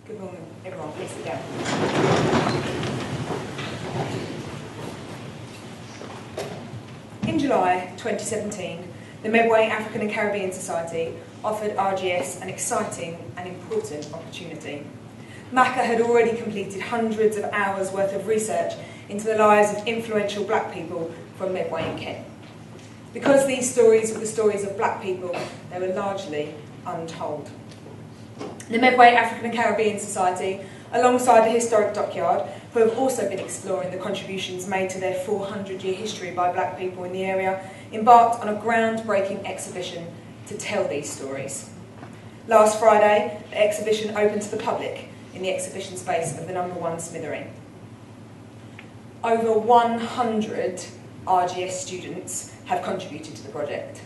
Good morning, everyone. Please sit down. In July 2017, the Medway African and Caribbean Society offered RGS an exciting and important opportunity. MACA had already completed hundreds of hours worth of research into the lives of influential black people from Medway and Kent. Because these stories were the stories of black people, they were largely untold. The Medway African and Caribbean Society, alongside the Historic Dockyard, who have also been exploring the contributions made to their 400-year history by black people in the area, embarked on a groundbreaking exhibition to tell these stories. Last Friday, the exhibition opened to the public in the exhibition space of the No. 1 Smithy. Over 100 RGS students have contributed to the project.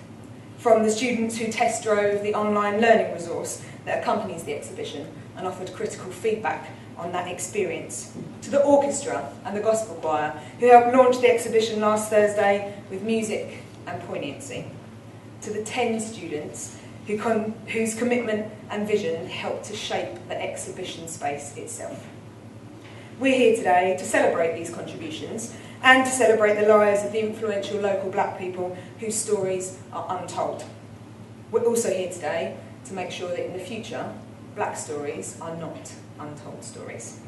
From the students who test drove the online learning resource that accompanies the exhibition and offered critical feedback on that experience, to the orchestra and the gospel choir who helped launch the exhibition last Thursday with music and poignancy, to the 10 students whose commitment and vision helped to shape the exhibition space itself. We're here today to celebrate these contributions and to celebrate the lives of the influential local black people whose stories are untold. We're also here today to make sure that in the future, black stories are not untold stories.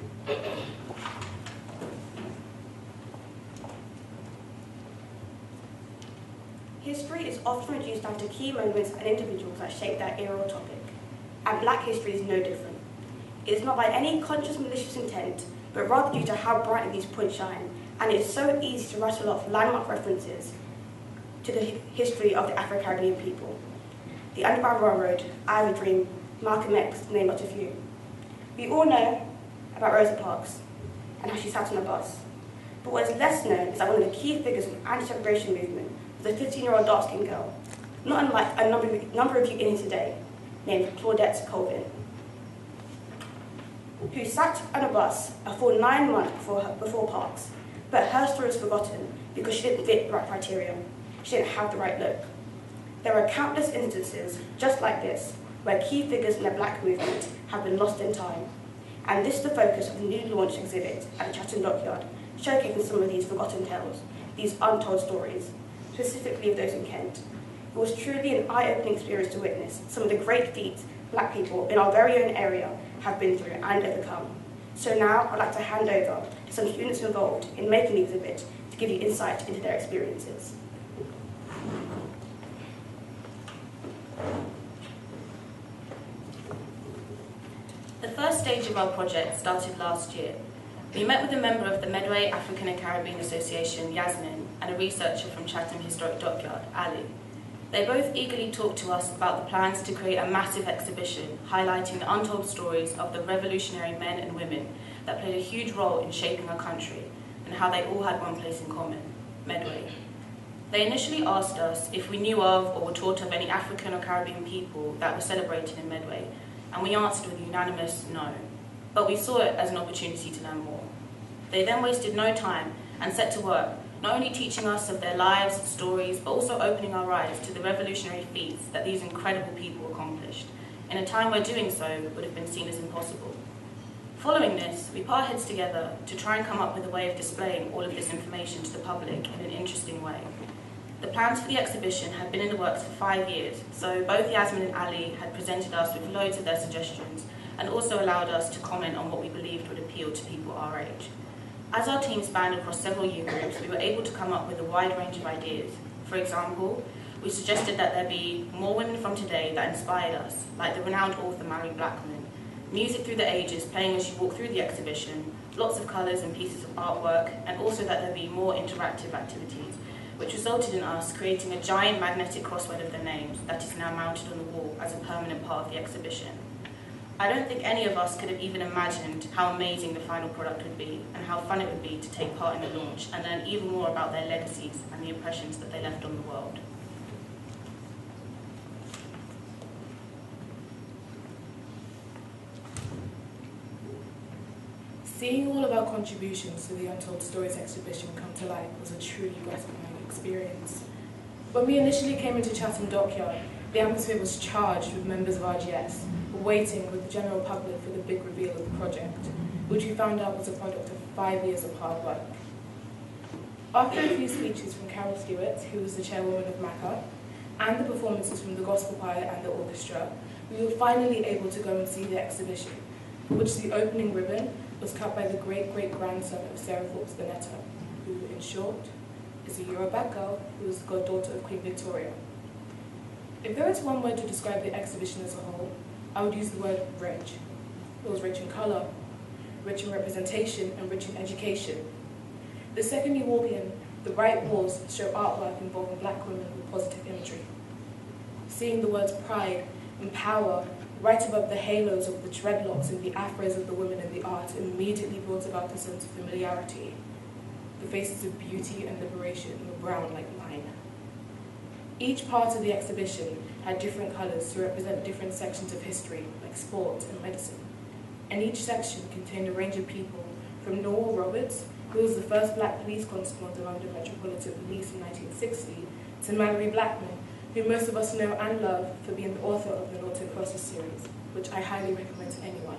History is often reduced down to key moments and individuals that shape that era or topic, and black history is no different. It is not by any conscious malicious intent, but rather due to how brightly these points shine, and it is so easy to rattle off landmark references to the history of the Afro-Caribbean people. The Underground Railroad, I Have a Dream, Malcolm X, to name but a few. We all know about Rosa Parks and how she sat on a bus, but what is less known is that one of the key figures of the anti-segregation movement was a 15-year-old dark-skinned girl, not unlike a number of you in here today, named Claudette Colvin, who sat on a bus a full 9 months before Parks, but her story was forgotten because she didn't fit the right criteria. She didn't have the right look. There are countless instances just like this, where key figures in the black movement have been lost in time. And this is the focus of the new launch exhibit at the Chatham Dockyard, showcasing some of these forgotten tales, these untold stories, specifically of those in Kent. It was truly an eye-opening experience to witness some of the great feats black people in our very own area have been through and overcome. So now I'd like to hand over to some students involved in making the exhibit to give you insight into their experiences. The first stage of our project started last year. We met with a member of the Medway African and Caribbean Association, Yassmin, and a researcher from Chatham Historic Dockyard, Ali. They both eagerly talked to us about the plans to create a massive exhibition highlighting the untold stories of the revolutionary men and women that played a huge role in shaping our country and how they all had one place in common, Medway. They initially asked us if we knew of or were taught of any African or Caribbean people that were celebrated in Medway, and we answered with a unanimous no. But we saw it as an opportunity to learn more. They then wasted no time and set to work, not only teaching us of their lives, stories, but also opening our eyes to the revolutionary feats that these incredible people accomplished, in a time where doing so would have been seen as impossible. Following this, we put our heads together to try and come up with a way of displaying all of this information to the public in an interesting way. The plans for the exhibition had been in the works for 5 years, so both Yassmin and Ali had presented us with loads of their suggestions and also allowed us to comment on what we believed would appeal to people our age. As our team spanned across several year groups, we were able to come up with a wide range of ideas. For example, we suggested that there be more women from today that inspired us, like the renowned author Mary Blackman, music through the ages playing as you walk through the exhibition, lots of colours and pieces of artwork, and also that there be more interactive activities, which resulted in us creating a giant magnetic crossword of their names that is now mounted on the wall as a permanent part of the exhibition. I don't think any of us could have even imagined how amazing the final product would be and how fun it would be to take part in the launch and learn even more about their legacies and the impressions that they left on the world. Seeing all of our contributions to the Untold Stories exhibition come to life was a truly gratifying experience. When we initially came into Chatham Dockyard, the atmosphere was charged with members of RGS, were waiting with the general public for the big reveal of the project, which we found out was a product of 5 years of hard work. After a few speeches from Carol Stewart, who was the chairwoman of MACA, and the performances from the gospel choir and the orchestra, we were finally able to go and see the exhibition, for which the opening ribbon was cut by the great-great-grandson of Sarah Forbes Bonetta, who, in short, is a Yoruba girl who was the goddaughter of Queen Victoria. If there is one word to describe the exhibition as a whole, I would use the word rich. It was rich in colour, rich in representation, and rich in education. The second you walk in, the right walls show artwork involving black women with positive imagery. Seeing the words pride and power right above the halos of the dreadlocks and the afros of the women in the art immediately brought about a sense of familiarity. The faces of beauty and liberation were brown like mine. Each part of the exhibition had different colours to represent different sections of history, like sport and medicine. And each section contained a range of people, from Noel Roberts, who was the first black police constable in the London Metropolitan Police in 1960, to Mallory Blackman, who most of us know and love for being the author of the Norton Crosses series, which I highly recommend to anyone.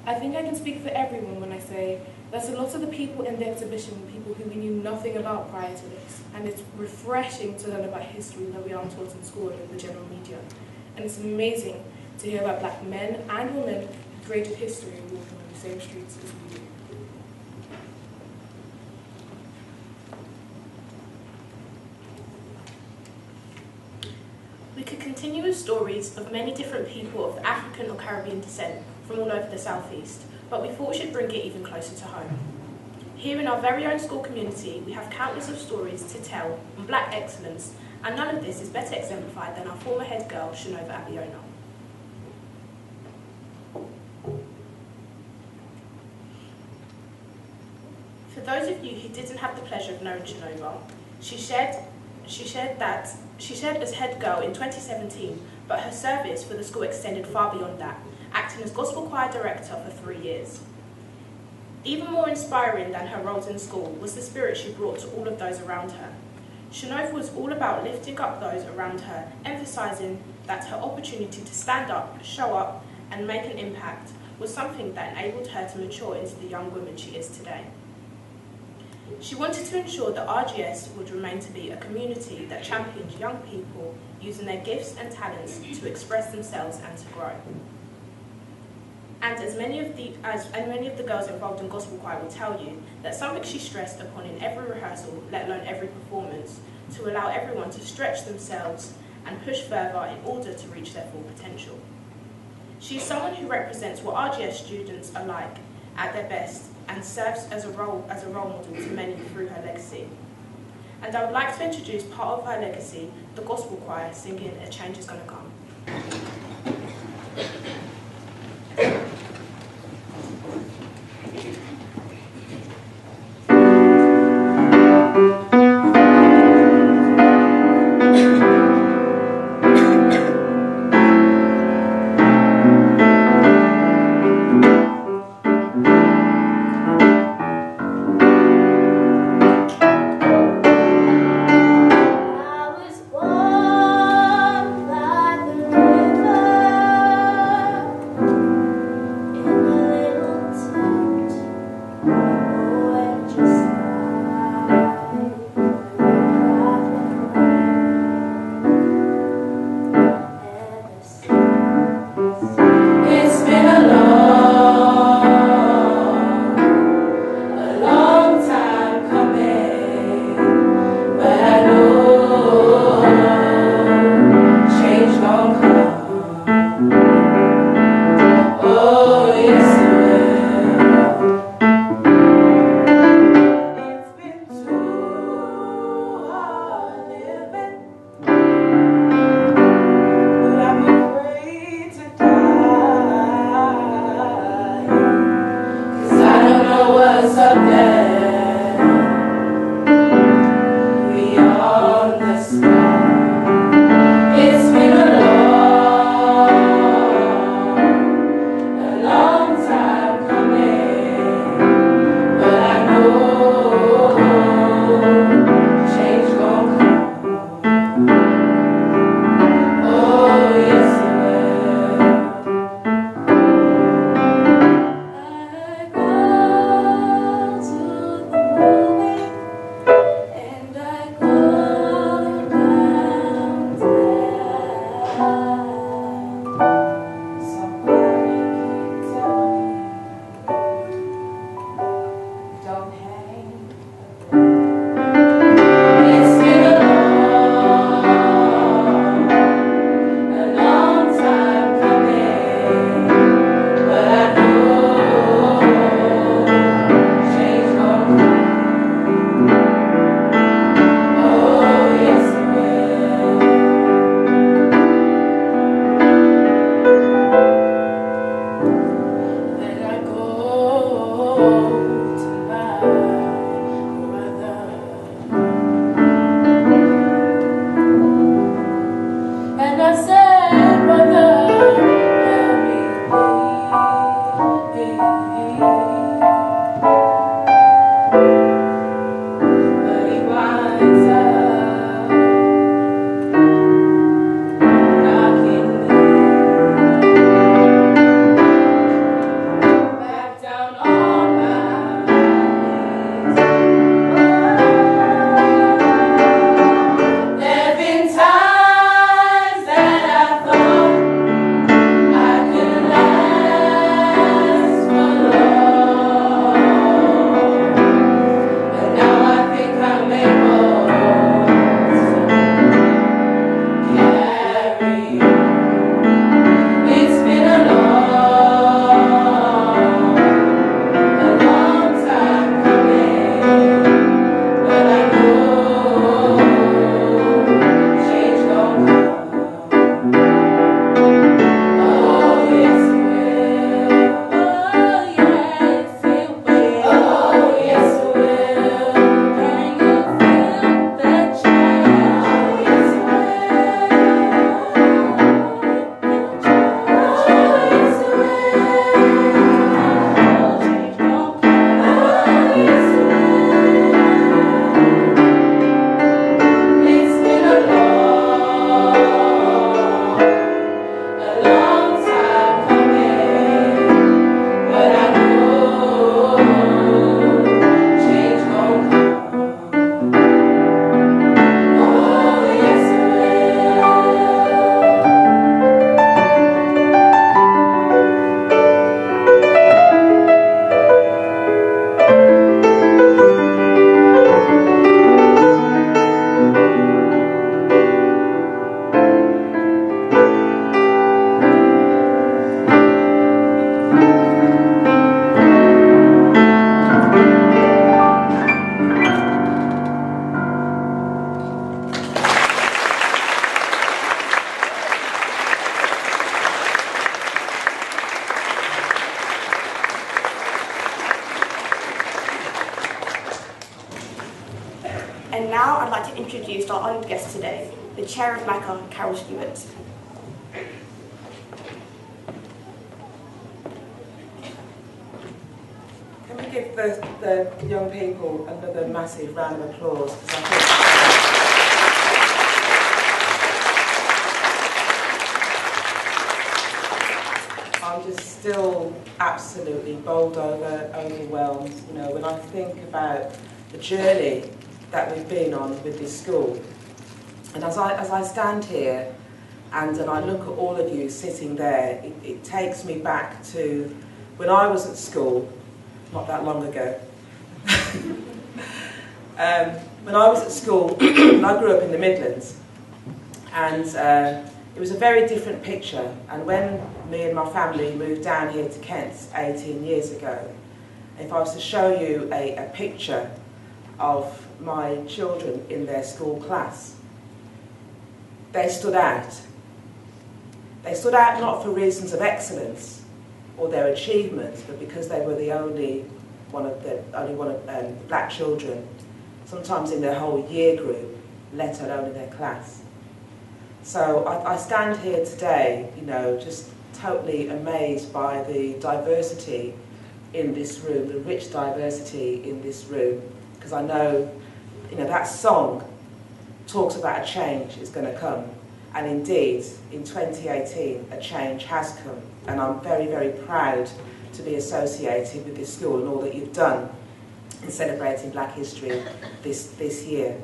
I think I can speak for everyone when I say that a lot of the people in the exhibition were people who we knew nothing about prior to this, and it's refreshing to learn about history that we aren't taught in school and in the general media. And it's amazing to hear about black men and women who created history walking on the same streets as we do. We could continue with stories of many different people of African or Caribbean descent from all over the southeast, but we thought we should bring it even closer to home. Here in our very own school community, we have countless of stories to tell on black excellence, and none of this is better exemplified than our former head girl, Shanova Abiona. For those of you who didn't have the pleasure of knowing Shanova, she shared as head girl in 2017, but her service for the school extended far beyond that, acting as gospel choir director for 3 years. Even more inspiring than her roles in school was the spirit she brought to all of those around her. Shanova was all about lifting up those around her, emphasising that her opportunity to stand up, show up, and make an impact was something that enabled her to mature into the young woman she is today. She wanted to ensure that RGS would remain to be a community that championed young people using their gifts and talents to express themselves and to grow. And as many of the girls involved in gospel choir will tell you, that something she stressed upon in every rehearsal, let alone every performance, to allow everyone to stretch themselves and push further in order to reach their full potential. She's someone who represents what RGS students are like at their best and serves as a role model to many through her legacy. And I would like to introduce part of her legacy, the gospel choir singing A Change Is Gonna Come. I was born blind. now I'd like to introduce our honoured guest today, the Chair of MACA, Carol Stewart. Can we give the young people another massive round of applause? I'm just still absolutely bowled over, overwhelmed, you know, when I think about the journey that we've been on with this school. And as I stand here and I look at all of you sitting there, it takes me back to when I was at school, not that long ago. When I was at school, I grew up in the Midlands, and it was a very different picture. And when me and my family moved down here to Kent 18 years ago, if I was to show you a picture of my children in their school class, they stood out. They stood out not for reasons of excellence or their achievements, but because they were the only one of the black children, sometimes in their whole year group, let alone in their class. So I stand here today, you know, just totally amazed by the diversity in this room, the rich diversity in this room, because I know, you know, that song talks about a change is going to come, and indeed, in 2018, a change has come, and I'm very, very proud to be associated with this school and all that you've done in celebrating Black History this year,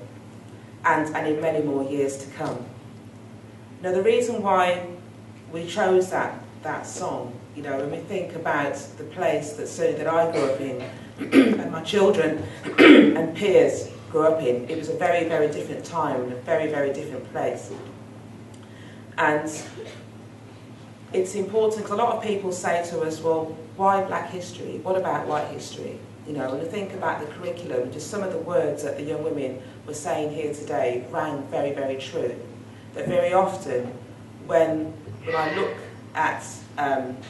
and in many more years to come. Now, the reason why we chose that song, you know, when we think about the place that I grew up in, and my children and peers grew up in, it was a very, very different time and a very, very different place. And it's important because a lot of people say to us, well, why Black history? What about white history? You know, and to think about the curriculum, just some of the words that the young women were saying here today rang very, very true. That very often, when I look at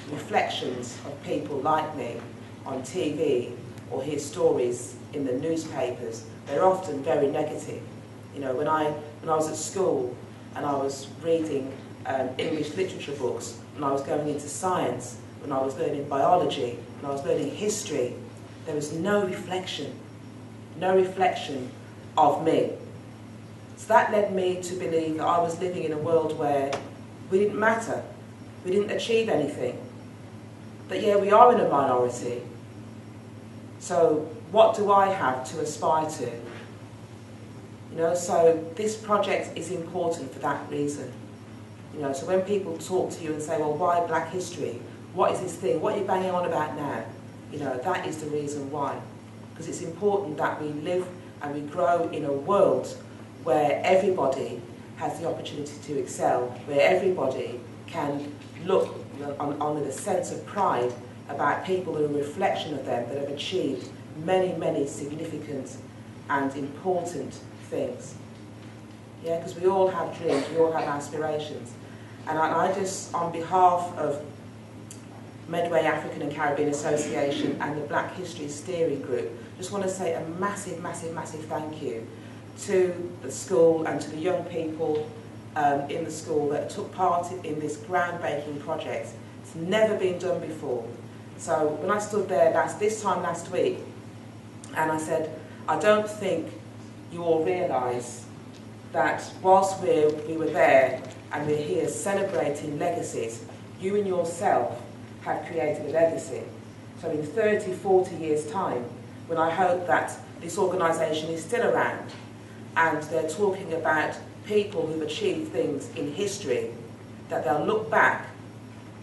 reflections of people like me on TV or hear stories in the newspapers, they're often very negative. You know, when I was at school and I was reading English literature books, when I was going into science, when I was learning biology, when I was learning history, there was no reflection of me. So that led me to believe that I was living in a world where we didn't matter, we didn't achieve anything. But yeah, we are in a minority. So what do I have to aspire to? You know, so this project is important for that reason. You know, so when people talk to you and say, well, why Black history? What is this thing? What are you banging on about now? You know, that is the reason why. Because it's important that we live and we grow in a world where everybody has the opportunity to excel, where everybody can look on with a sense of pride about people that are a reflection of them, that have achieved many, many significant and important things. Yeah, because we all have dreams, we all have aspirations. And I just, on behalf of Medway African and Caribbean Association and the Black History Steering Group, just want to say a massive, massive, massive thank you to the school and to the young people in the school that took part in this groundbreaking project. It's never been done before. So when I stood there this time last week, and I said, I don't think you all realise that whilst we were there and we're here celebrating legacies, you and yourself have created a legacy. So in 30, 40 years' time, when I hope that this organisation is still around and they're talking about people who've achieved things in history, that they'll look back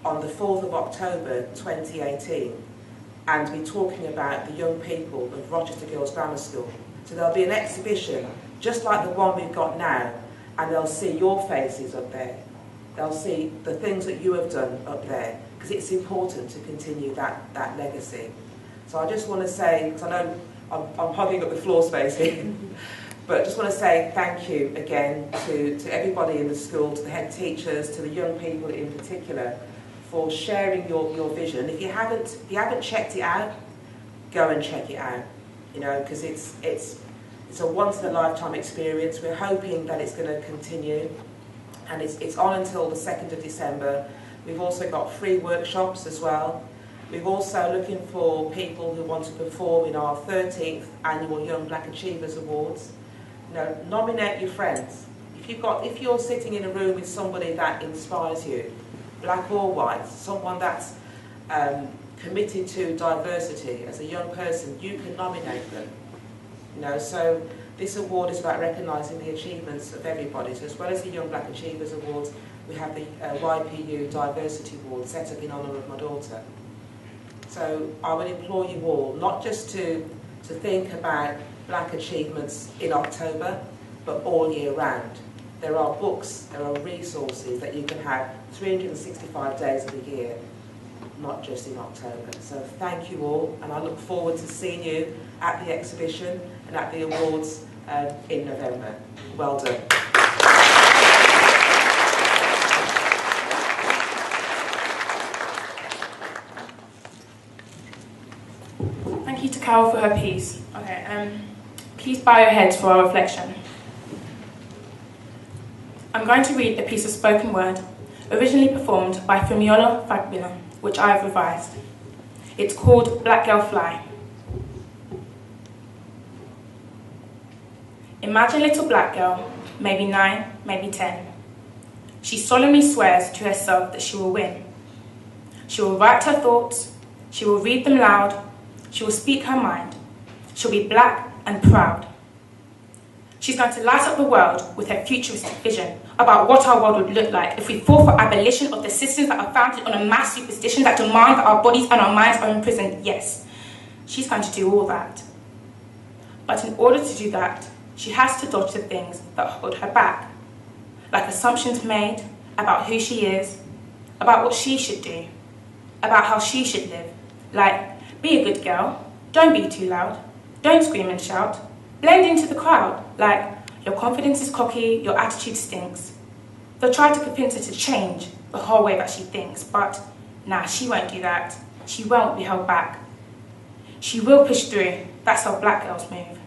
on the 4th of October 2018 and be talking about the young people of Rochester Girls Grammar School. So there'll be an exhibition just like the one we've got now, and they'll see your faces up there. They'll see the things that you have done up there, because it's important to continue that legacy. So I just want to say, because I know I'm hogging up the floor space here, but I just want to say thank you again to everybody in the school, to the head teachers, to the young people in particular, for sharing your vision. If you haven't checked it out, go and check it out. You know, because it's It's a once-in-a-lifetime experience. We're hoping that it's going to continue, and it's on until the 2nd of December. We've also got free workshops as well. We're also looking for people who want to perform in our 13th annual Young Black Achievers Awards. You know, nominate your friends. If you're sitting in a room with somebody that inspires you, black or white, someone that's committed to diversity as a young person, you can nominate them. You know, so this award is about recognising the achievements of everybody. So as well as the Young Black Achievers Awards, we have the YPU Diversity Award set up in honour of my daughter. So I would implore you all not just to think about black achievements in October, but all year round. There are books, there are resources that you can have 365 days of the year, not just in October. So thank you all, and I look forward to seeing you at the exhibition and at the awards in November. Well done. Thank you to Carol for her piece. Okay, please bow your heads for our reflection. I'm going to read a piece of spoken word originally performed by Fumiola Fagbina, which I have revised. It's called Black Girl Fly. Imagine little black girl, maybe 9, maybe 10. She solemnly swears to herself that she will win. She will write her thoughts, she will read them loud, she will speak her mind. She'll be black and proud. She's going to light up the world with her futuristic vision about what our world would look like if we fought for abolition of the systems that are founded on a mass superstition that demand that our bodies and our minds are imprisoned. Yes, she's going to do all that. But in order to do that, she has to dodge the things that hold her back, like assumptions made about who she is, about what she should do, about how she should live, like, be a good girl, don't be too loud, don't scream and shout, blend into the crowd, like, your confidence is cocky, your attitude stinks. They'll try to convince her to change the whole way that she thinks, but nah, she won't do that. She won't be held back. She will push through. That's how black girls move.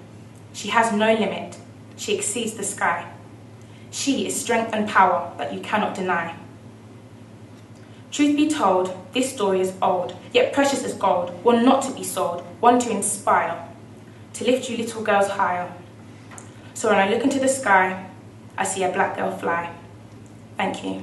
She has no limit. She exceeds the sky. She is strength and power that you cannot deny. Truth be told, this story is old, yet precious as gold, one not to be sold, one to inspire, to lift you little girls higher. So when I look into the sky, I see a black girl fly. Thank you.